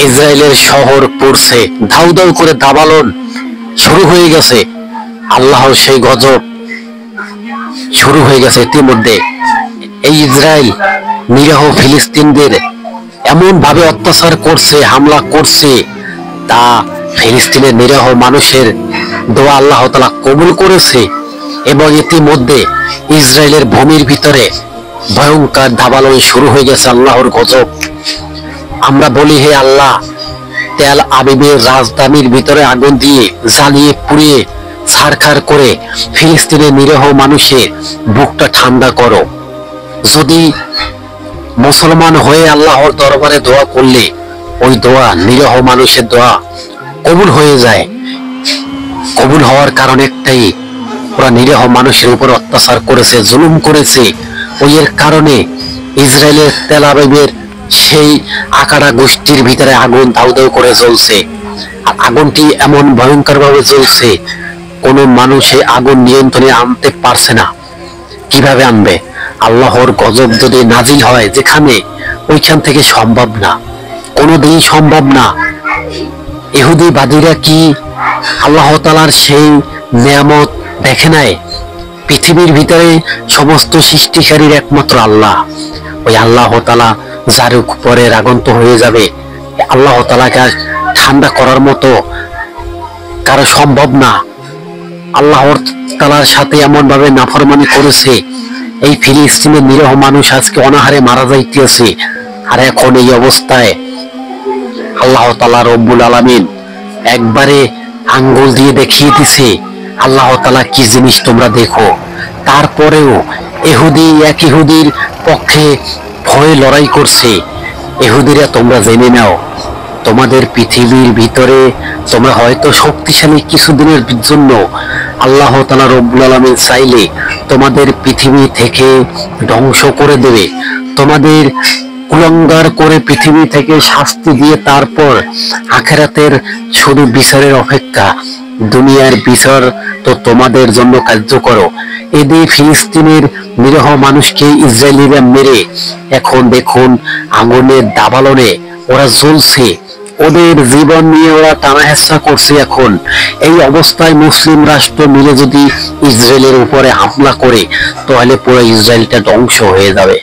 ইসরায়েলের শহর পড়ছে, ধাউ ধাউ করে দাবালন শুরু হয়ে গেছে। আল্লাহর সেই গজব শুরু হয়ে গেছে ইতিমধ্যে। এই ইসরায়েল নিরীহ ফিলিস্তিনদের এমন ভাবে অত্যাচার করছে, হামলা করছে, তা ফিলিস্তিনের নিরীহ মানুষের দোয়া আল্লাহ তাআলা কবুল করেছে। এবং ইতিমধ্যে ইসরায়েলের ভূমির ভিতরে ভয়ঙ্কর দাবালন শুরু হয়ে গেছে, আল্লাহর গজব। আমরা বলি, হে আল্লাহ, তেল আবিবের রাজধানীর ভিতরে আগুন দিয়ে জ্বালিয়ে পুড়িয়ে ছারখার করে ফিলিস্তিনের নিরীহ মানুষের বুকটা ঠান্ডা করো। যদি মুসলমান হয়ে আল্লাহর দরবারে দোয়া করলে ওই দোয়া, নিরীহ মানুষের দোয়া কবুল হয়ে যায়। কবুল হওয়ার কারণ একটাই, ওরা নিরীহ মানুষের উপর অত্যাচার করেছে, জুলুম করেছে। ওই এর কারণে ইসরায়েলের তেল আবিবের সেই আকাড়া গোষ্ঠীর ভিতরে আগুন দাউ দাউ করে জ্বলছে। আর আগুনটি এমন ভয়ঙ্কর ভাবে জ্বলছে, কোন মানুষে আগুন নিয়ন্ত্রণে আনতে পারছে না। কিভাবে আনবে? আল্লাহর গজব যদি নাজিল হয় যেখানে, ওইখান থেকে সম্ভব না, কোনোদিনই সম্ভব না। ইহুদিবাদীরা কি আল্লাহ তাআলার সেই নিয়ামত দেখে নাই? পৃথিবীর ভিতরে সমস্ত সৃষ্টিকারীর একমাত্র আল্লাহ। ওই আল্লাহ তাআলা যার উপরে রাগন্ত হয়ে যাবে, আল্লাহ তাআলাকে ঠান্ডা করার মতো কারো সম্ভব না। আল্লাহর তাআলার সাথে এমন ভাবে নাফরমানি করেছে, এই ফিলিস্তিনের নিরীহ মানুষ আজকে অনাহারে মারা যাইতেছে। আর এখন এই অবস্থায় আল্লাহ তাআলা রব্বুল আলামিন একবারে আঙ্গুল দিয়ে দেখিয়ে দিছে, আল্লাহ তাআলা কি জিনিস তোমরা দেখো। তারপরেও এক ইহুদির পক্ষে ভয়ে লড়াই করছে। ইহুদিরা, তোমরা জেনে নাও, তোমাদের পৃথিবীর ভিতরে তোমরা হয়তো শক্তিশালী কিছুদিনের জন্য, আল্লাহ তাআলা রব্বুল আলামিন চাইলে তোমাদের পৃথিবী থেকে ধ্বংস করে দেবে, তোমাদের কুলাঙ্গার করে পৃথিবী থেকে শাস্তি দিয়ে তারপর আখিরাতের শুধু বিচারের অপেক্ষা। দুনিয়ার বিচার তো তোমাদের জন্য কার্যকর। এদের ফিলিস্তিনের নিরীহ মানুষকে ইসরায়েলিরা মেরে এখন দেখুন আগুনের দাবালনে ওরা জ্বলছে, ওদের জীবন নিয়ে ওরা টানাহেঁচড়া করছে। এখন এই অবস্থায় মুসলিম রাষ্ট্র মিলে যদি ইসরায়েলের উপরে হামলা করে, তাহলে পুরো ইসরায়েলটা ধ্বংস হয়ে যাবে।